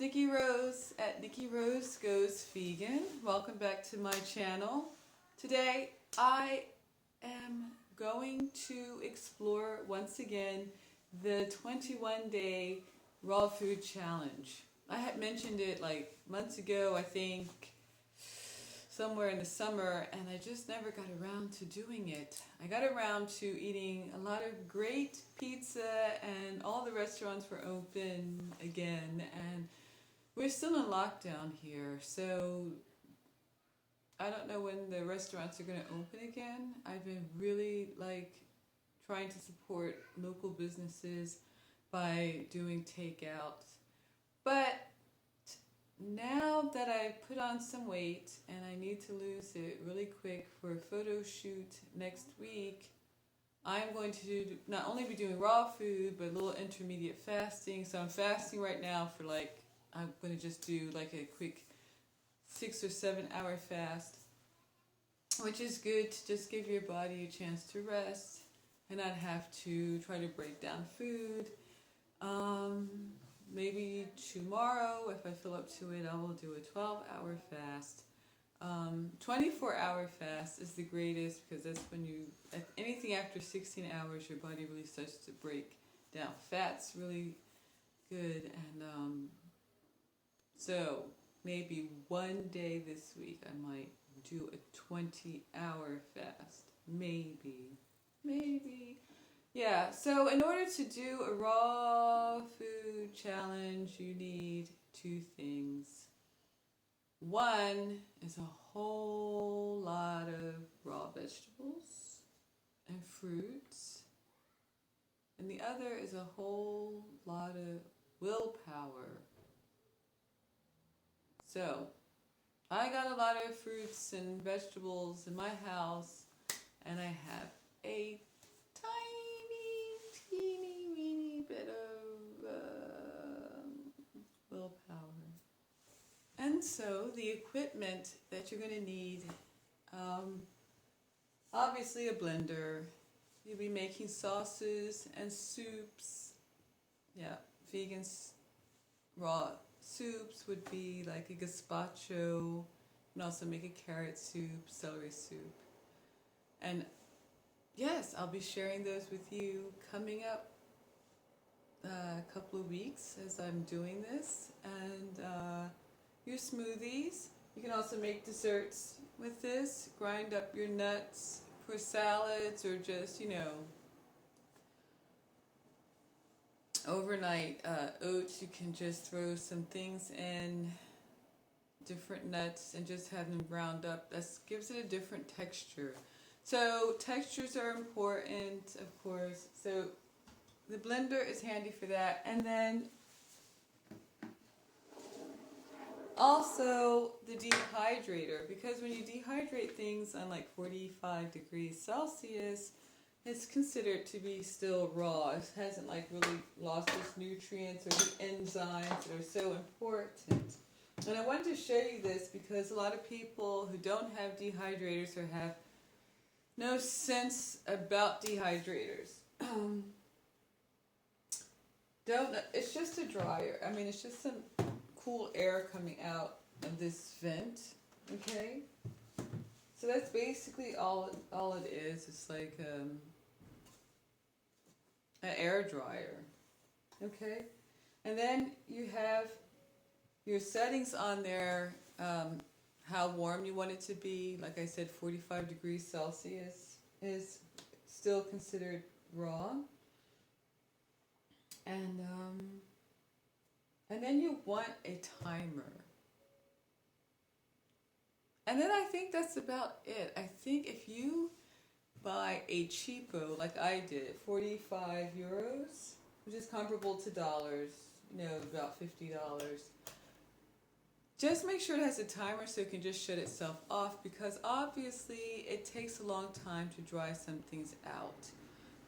Nikki Rose at Nikki Rose Goes Vegan. Welcome back to my channel. Today I am going to explore once again the 21-day raw food challenge. I had mentioned it like months ago, I think, somewhere in the summer, and I just never got around to doing it. I got around to eating a lot of great pizza, and all the restaurants were open again, and we're still in lockdown here, so I don't know when the restaurants are going to open again. I've been really trying to support local businesses by doing takeout, but now that I put on some weight and I need to lose it really quick for a photo shoot next week, I'm going to not only be doing raw food, but a little intermediate fasting. So I'm fasting right now for I'm going to just do a quick 6 or 7 hour fast, which is good to just give your body a chance to rest and not have to try to break down food. Maybe tomorrow, if I feel up to it, I will do a 12-hour fast. 24-hour fast is the greatest, because that's when anything after 16 hours, your body really starts to break down fat's really good. And so maybe one day this week I might do a 20-hour fast. Maybe. Yeah, so in order to do a raw food challenge, you need two things. One is a whole lot of raw vegetables and fruits, and the other is a whole lot of willpower. So, I got a lot of fruits and vegetables in my house, and I have a teeny bit of willpower. And so the equipment that you're going to need, obviously a blender. You'll be making sauces and soups. Yeah, vegan raw soups would be like a gazpacho. You can also make a carrot soup, celery soup. And yes, I'll be sharing those with you coming up a couple of weeks as I'm doing this. And your smoothies. You can also make desserts with this. Grind up your nuts for salads, or just, overnight oats. You can just throw some things in, different nuts, and just have them ground up. That gives it a different texture. So textures are important, of course. So the blender is handy for that. And then also the dehydrator, because when you dehydrate things on 45 degrees Celsius, it's considered to be still raw. It hasn't really lost its nutrients or the enzymes that are so important. And I wanted to show you this because a lot of people who don't have dehydrators or have no sense about dehydrators it's just a dryer. I mean, it's just some cool air coming out of this vent, okay? So that's basically all it is. It's like an air dryer, okay? And then you have your settings on there, how warm you want it to be. Like I said, 45 degrees Celsius is still considered raw. And then you want a timer. And then I think that's about it. I think if you buy a cheapo, like I did, 45 euros, which is comparable to dollars, about $50. Just make sure it has a timer so it can just shut itself off, because obviously it takes a long time to dry some things out.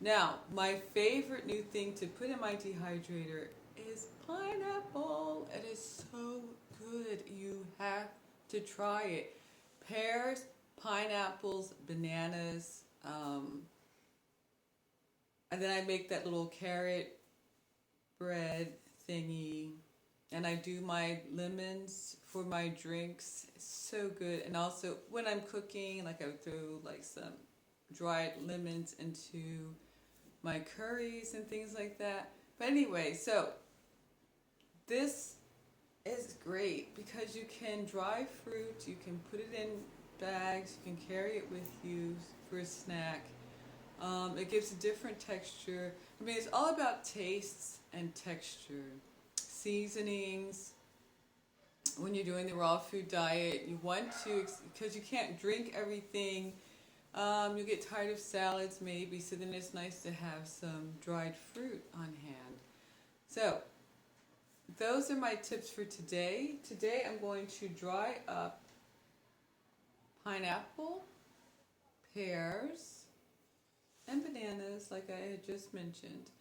Now, my favorite new thing to put in my dehydrator is pineapple. It is so good. You have to try it. Pears, pineapples, bananas, and then I make that little carrot bread thingy, and I do my lemons for my drinks. It's so good. And also when I'm cooking, like I would throw like some dried lemons into my curries and things like that. But anyway, so this is great because you can dry fruit, you can put it in bags, you can carry it with you for a snack. It gives a different texture. I mean, it's all about tastes and texture. Seasonings. When you're doing the raw food diet, you want to, because you can't drink everything. You get tired of salads maybe, so then it's nice to have some dried fruit on hand. So, those are my tips for today. Today I'm going to dry up pineapple, pears, and bananas like I had just mentioned.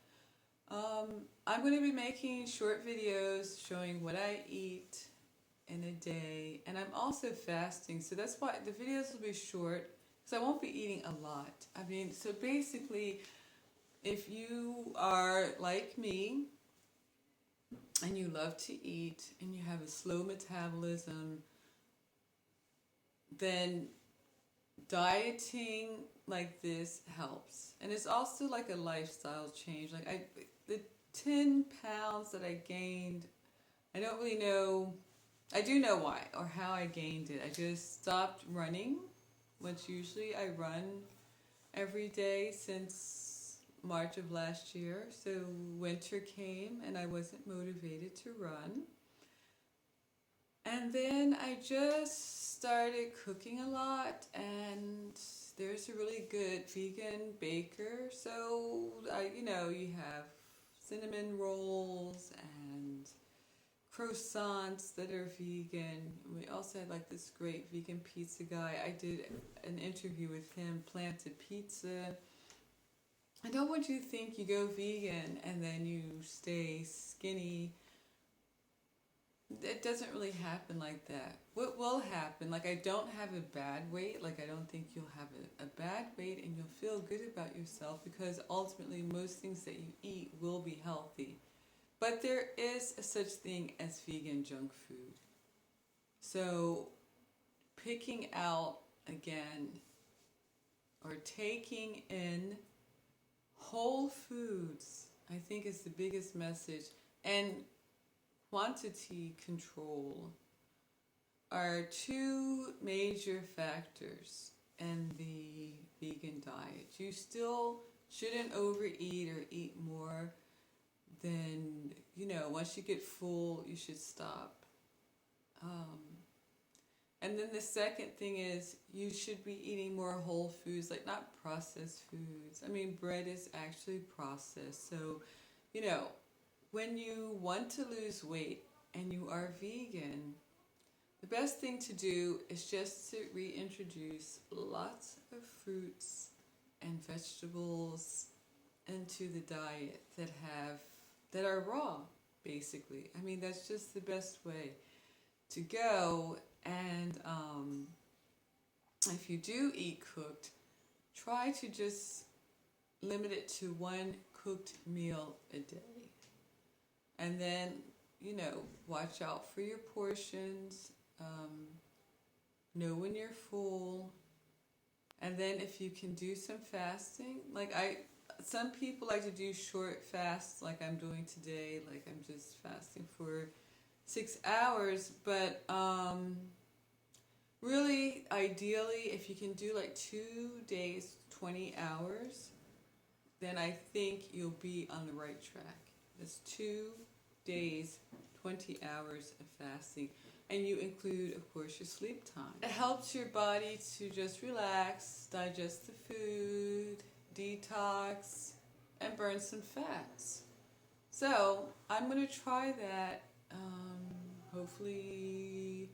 I'm going to be making short videos showing what I eat in a day, and I'm also fasting, so that's why the videos will be short, because I won't be eating a lot. I mean, so basically, if you are like me, and you love to eat, and you have a slow metabolism, then dieting like this helps. And it's also like a lifestyle change. Like the 10 pounds that I gained, I don't really know, I do know why or how I gained it. I just stopped running, which usually I run every day since March of last year. So winter came and I wasn't motivated to run. And then I just started cooking a lot, and there's a really good vegan baker. So you have cinnamon rolls and croissants that are vegan. We also had like this great vegan pizza guy. I did an interview with him, Planted Pizza. I don't want you to think you go vegan and then you stay skinny. It doesn't really happen like that. What will happen, like I don't have a bad weight, like I don't think you'll have a bad weight, and you'll feel good about yourself because ultimately most things that you eat will be healthy. But there is a such thing as vegan junk food. So picking out again or taking in whole foods, I think is the biggest message. And quantity control are two major factors in the vegan diet. You still shouldn't overeat or eat more than, once you get full, you should stop. And then the second thing is you should be eating more whole foods, like not processed foods. I mean, bread is actually processed. So, when you want to lose weight and you are vegan, the best thing to do is just to reintroduce lots of fruits and vegetables into the diet that are raw, basically. I mean, that's just the best way to go. And if you do eat cooked, try to just limit it to one cooked meal a day. And then, watch out for your portions, know when you're full, and then if you can do some fasting, some people like to do short fasts like I'm doing today, like I'm just fasting for 6 hours, but really, ideally, if you can do like 2 days, 20 hours, then I think you'll be on the right track. That's 2 days, 20 hours of fasting. And you include, of course, your sleep time. It helps your body to just relax, digest the food, detox, and burn some fats. So, I'm going to try that hopefully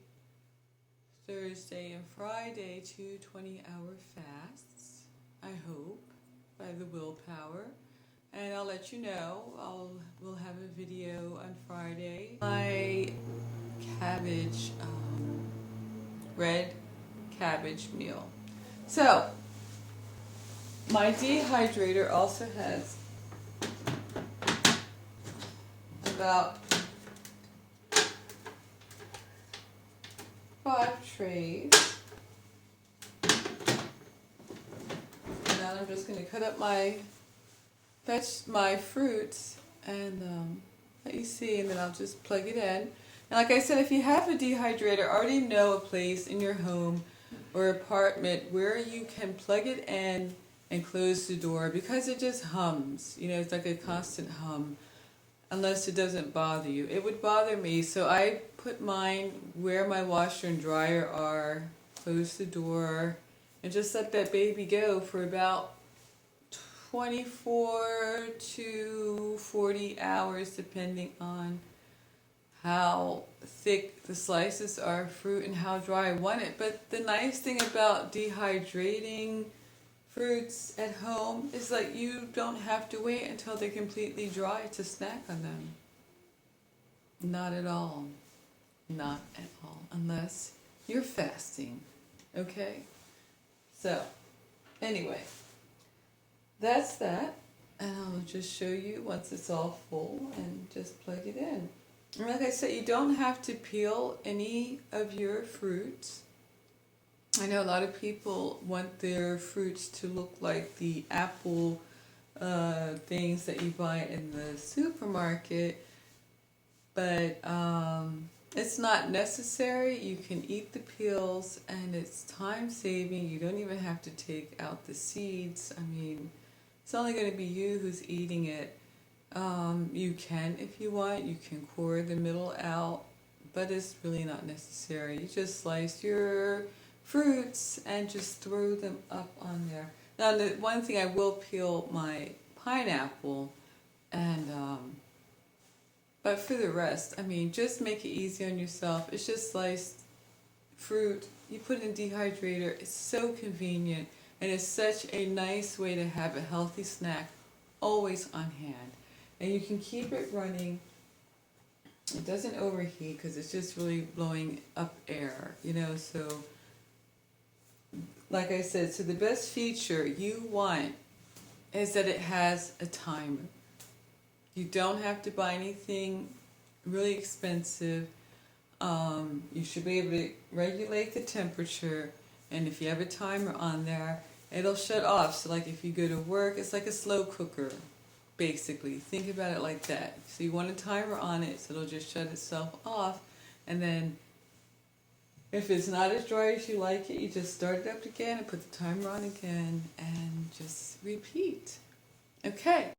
Thursday and Friday, 2 20-hour fasts, I hope, by the willpower. And I'll let you know. We'll have a video on Friday. My cabbage, red cabbage meal. So, my dehydrator also has about 5 trays. And now I'm just going to cut up my fruits and let you see, and then I'll just plug it in. And like I said, if you have a dehydrator, already know a place in your home or apartment where you can plug it in and close the door, because it just hums. You know, it's like a constant hum, unless it doesn't bother you. It would bother me, so I put mine where my washer and dryer are, close the door, and just let that baby go for about 24 to 40 hours, depending on how thick the slices are of fruit and how dry I want it. But the nice thing about dehydrating fruits at home is like you don't have to wait until they're completely dry to snack on them. Not at all. Not at all. Unless you're fasting. Okay? So, anyway, that's that. And I'll just show you once it's all full and just plug it in. And like I said, you don't have to peel any of your fruits. I know a lot of people want their fruits to look like the apple things that you buy in the supermarket, but it's not necessary. You can eat the peels, and it's time saving. You don't even have to take out the seeds. I mean, it's only going to be you who's eating it. You can, if you want, you can core the middle out, but it's really not necessary. You just slice your fruits and just throw them up on there. Now, the one thing, I will peel my pineapple, and but for the rest, I mean, just make it easy on yourself. It's just sliced fruit. You put it in dehydrator. It's so convenient, and it's such a nice way to have a healthy snack always on hand. And you can keep it running. It doesn't overheat because it's just really blowing up air, you know. So, like I said, so the best feature you want is that it has a timer. You don't have to buy anything really expensive. You should be able to regulate the temperature, and if you have a timer on there, it'll shut off. So like if you go to work, it's like a slow cooker, basically. Think about it like that. So you want a timer on it, so it'll just shut itself off, and then if it's not as dry as you like it, you just start it up again and put the timer on again and just repeat. Okay.